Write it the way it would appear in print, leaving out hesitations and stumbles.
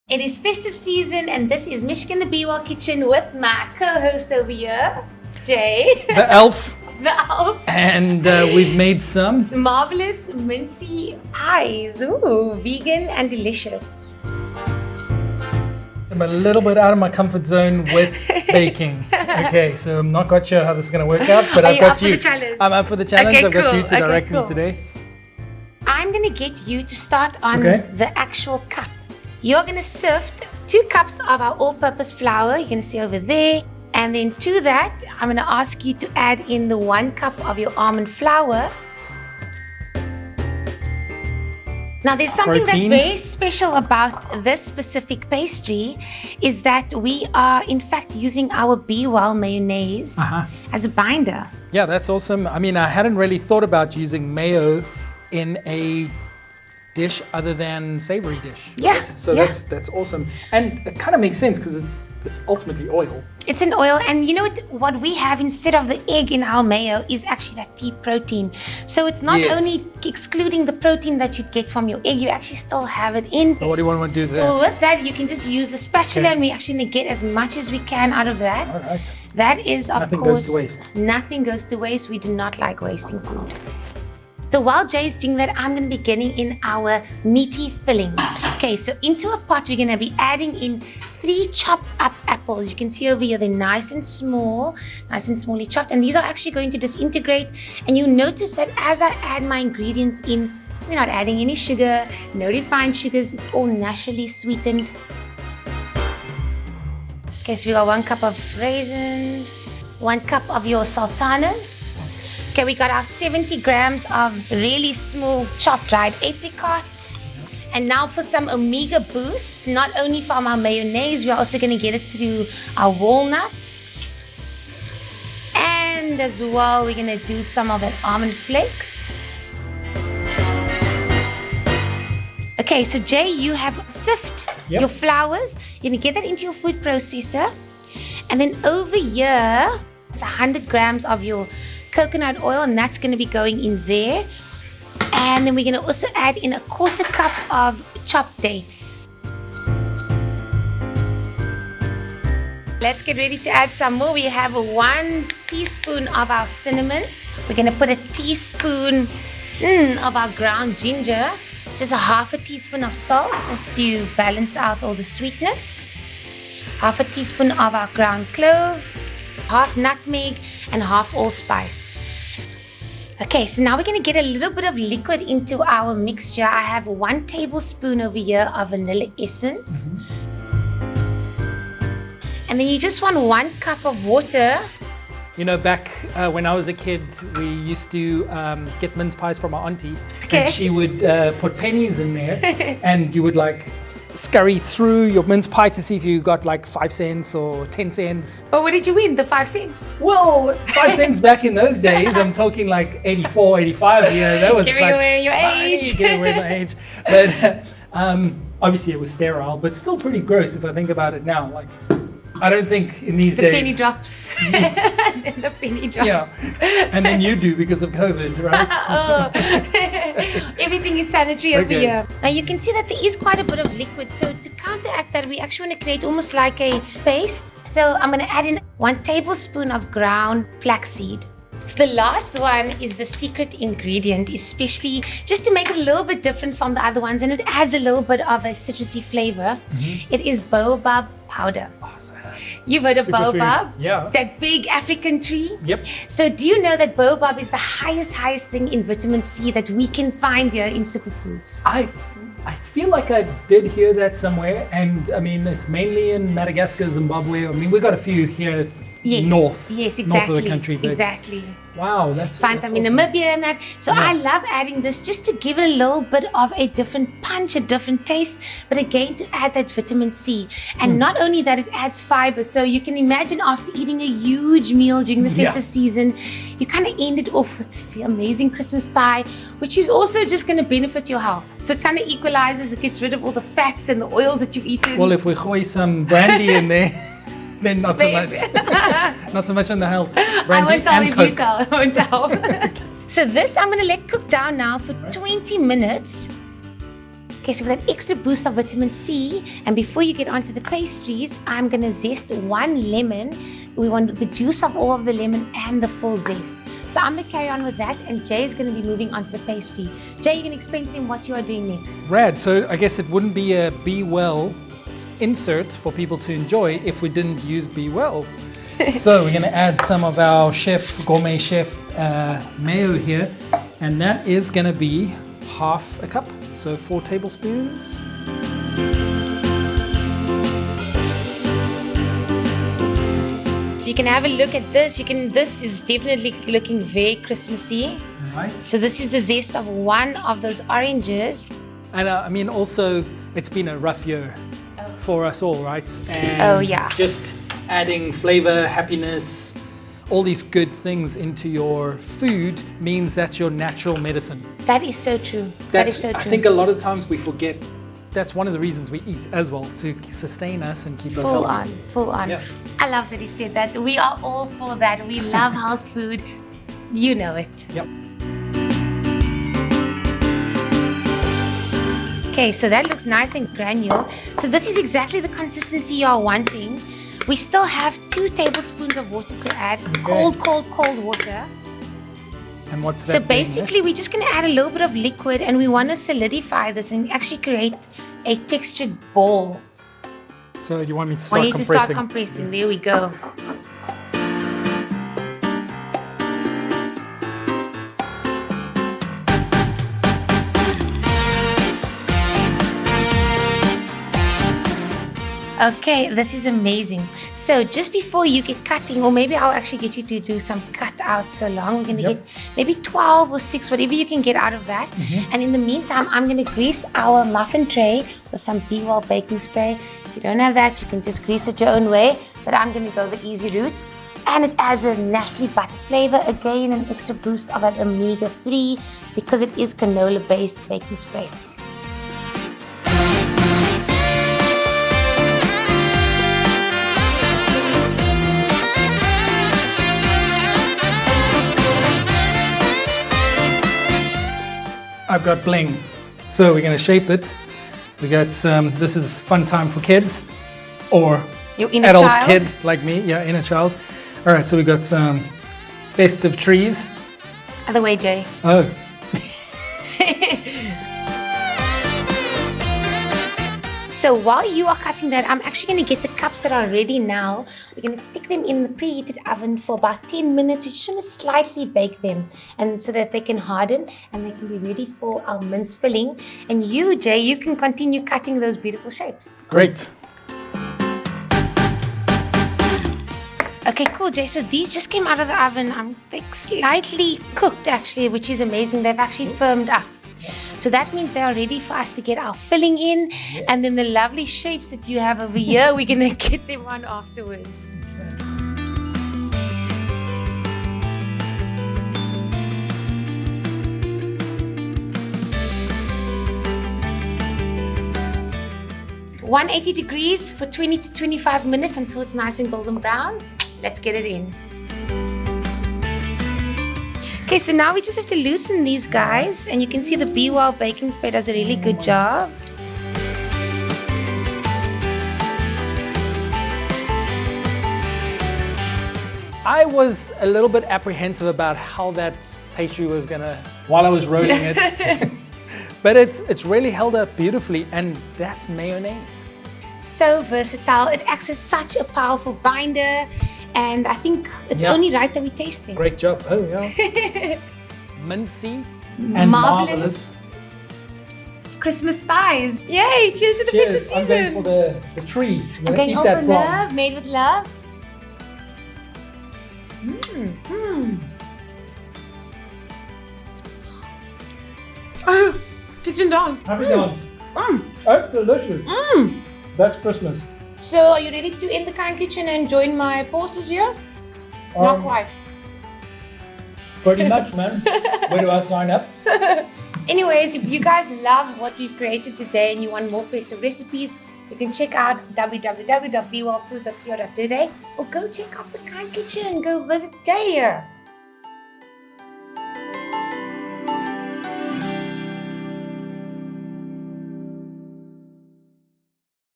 It is festive season, and this is Michigan the Be Well Kitchen with my co-host over here, Jay. The elf. The elf. And we've made some marvelous mincy pies. Ooh, vegan and delicious. I'm a little bit out of my comfort zone with baking. Okay, so I'm not quite sure how this is going to work out, but I've got you. Up for the challenge? I'm up for the challenge. Okay, I've got cool. you to direct me today. I'm going to get you to start on the actual cup. You're going to sift 2 cups of our all-purpose flour. You can see over there. And then to that, I'm going to ask you to add in the 1 cup of your almond flour. Now, there's something that's very special about this specific pastry is that we are, in fact, using our Be Well mayonnaise as a binder. Yeah, that's awesome. I mean, I hadn't really thought about using mayo in a dish other than savory dish. Yeah. Right? So that's awesome. And it kind of makes sense because it's ultimately oil. It's an oil, and you know what we have instead of the egg in our mayo is actually that pea protein. So it's not only excluding the protein that you'd get from your egg, you actually still have it in. So what do you want to do with that? So with that, you can just use the spatula and we actually get as much as we can out of that. All right. That is, of nothing course, goes to waste. Nothing goes to waste. We do not like wasting food. So while Jay's doing that, I'm going to be getting in our meaty filling. Okay, so into a pot, we're going to be adding in 3 chopped up apples. You can see over here, they're nice and smallly chopped. And these are actually going to disintegrate. And you'll notice that as I add my ingredients in, we're not adding any sugar, no refined sugars. It's all naturally sweetened. Okay, so we got 1 cup of raisins, 1 cup of your sultanas. Okay, we got our 70 grams of really small chopped dried apricot. And now for some omega boost, not only from our mayonnaise, we're also going to get it through our walnuts. And as well, we're going to do some of that almond flakes. Okay, so Jay, you have sift your flours. You're going to get that into your food processor. And then over here, it's 100 grams of your coconut oil, and that's going to be going in there. And then we're going to also add in a 1/4 cup of chopped dates. Let's get ready to add some more. We have 1 teaspoon of our cinnamon. We're going to put a teaspoon of our ground ginger, just a 1/2 teaspoon of salt, just to balance out all the sweetness. 1/2 teaspoon of our ground clove, 1/2 nutmeg, and 1/2 allspice. Okay, so now we're going to get a little bit of liquid into our mixture. I have 1 tablespoon over here of vanilla essence. And then you just want 1 cup of water. You know, back when I was a kid, we used to get mince pies from our auntie. And she would put pennies in there and you would scurry through your mince pie to see if you got 5 cents or 10 cents. Oh, what did you win? The 5 cents? Well, 5 cents back in those days, I'm talking 84, 85 here. That was giving away your age. Giving away my age. But obviously it was sterile, but still pretty gross if I think about it now. I don't think in these days. The penny drops. The penny drops. Yeah. And then you do because of COVID, right? Everything is sanitary over here. Now you can see that there is quite a bit of liquid. So to counteract that, we actually want to create almost like a paste. So I'm going to add in 1 tablespoon of ground flaxseed. So the last one is the secret ingredient, especially just to make it a little bit different from the other ones, and it adds a little bit of a citrusy flavor. It is baobab powder. Awesome. You've heard of baobab? Yeah. That big African tree? Yep. So do you know that baobab is the highest thing in vitamin C that we can find here in superfoods? I feel like I did hear that somewhere, and I mean, it's mainly in Madagascar, Zimbabwe. I mean, we got a few here north. Yes, exactly. North of the country. Exactly. Wow, that's find some in Namibia and that. So I love adding this just to give it a little bit of a different punch, a different taste, but again to add that vitamin C. And not only that, it adds fiber. So you can imagine after eating a huge meal during the festive season, you kind of end it off with this amazing Christmas pie, which is also just going to benefit your health. So it kind of equalizes, it gets rid of all the fats and the oils that you've eaten. Well, if we gooi some brandy in there, then not so much. Not so much on the health. Brandy I won't tell. So this I'm going to let cook down now for 20 minutes. Okay, so for that extra boost of vitamin C, and before you get onto the pastries, I'm gonna zest 1 lemon. We want the juice of all of the lemon and the full zest. So I'm gonna carry on with that, and Jay is gonna be moving on to the pastry. Jay, you can explain to them what you are doing next. Rad. So I guess it wouldn't be a Be Well insert for people to enjoy if we didn't use Be Well. So we're gonna add some of our gourmet chef mayo here, and that is gonna be half a cup, so 4 tablespoons. So you can have a look at this. This is definitely looking very Christmassy. Right. So this is the zest of one of those oranges. And I mean, also, it's been a rough year for us all, right? And Oh, yeah. just adding flavor, happiness, all these good things into your food means that's your natural medicine. That is so true. That is so true. I think a lot of times we forget that's one of the reasons we eat as well, to sustain us and keep us healthy. Full on. Yeah. I love that he said that. We are all for that. We love health food. You know it. Yep. Okay, so that looks nice and granule. So this is exactly the consistency you are wanting. We still have 2 tablespoons of water to add. Okay. Cold water. And what's that? So doing basically, we're just going to add a little bit of liquid, and we want to solidify this and actually create a textured ball. next? So you want me to I start want you to compressing? start compressing. There we go. Okay, this is amazing. So just before you get cutting, or maybe I'll actually get you to do some cutouts so long. We're going to Yep. get maybe 12 or 6, whatever you can get out of that. And in the meantime, I'm going to grease our muffin tray with some Be Well baking spray. If you don't have that, you can just grease it your own way. But I'm going to go the easy route. And it adds a naturally butter flavor. Again, an extra boost of that omega-3 because it is canola-based baking spray. I've got bling. So we're going to shape it. We got some, this is fun time for kids or Your inner adult child. kid like me. Yeah, inner child. All right, so we got some festive trees. Other way, Jay. Oh, So while you are cutting that, I'm actually going to get the cups that are ready now. We're going to stick them in the preheated oven for about 10 minutes. We're just going to slightly bake them, and so that they can harden and they can be ready for our mince filling. And you, Jay, you can continue cutting those beautiful shapes. great. Okay, cool, Jay. So these just came out of the oven. They're slightly cooked, actually, which is amazing. They've actually firmed up. So that means they are ready for us to get our filling in. And then the lovely shapes that you have over here, we're going to get them on afterwards. $180 degrees for 20 to 25 minutes until it's nice and golden brown. Let's get it in. Okay, so now we just have to loosen these guys, and you can see the Be Well baking spray does a really good job. I was a little bit apprehensive about how that pastry was gonna, while I was rolling it. But it's really held up beautifully, and that's mayonnaise. So versatile. It acts as such a powerful binder, and I think it's Yeah. only right that we taste them. Great job. Oh, yeah. Mincy and Marvelous. marvelous. Christmas pies. Yay! Cheers to the Cheers. festive I'm going season. for the tree. I'm I'm gonna going eat all that for bronze. love, made with love. Oh, kitchen dance. Happy dawn. Oh, delicious. That's Christmas. So, are you ready to end the kind kitchen and join my forces here? Not quite. Pretty much, man. Where do I sign up? Anyways, if you guys love what we've created today and you want more festive recipes, you can check out www.bewellfoods.co.za or go check out the Kind Kitchen. Go visit Jay here.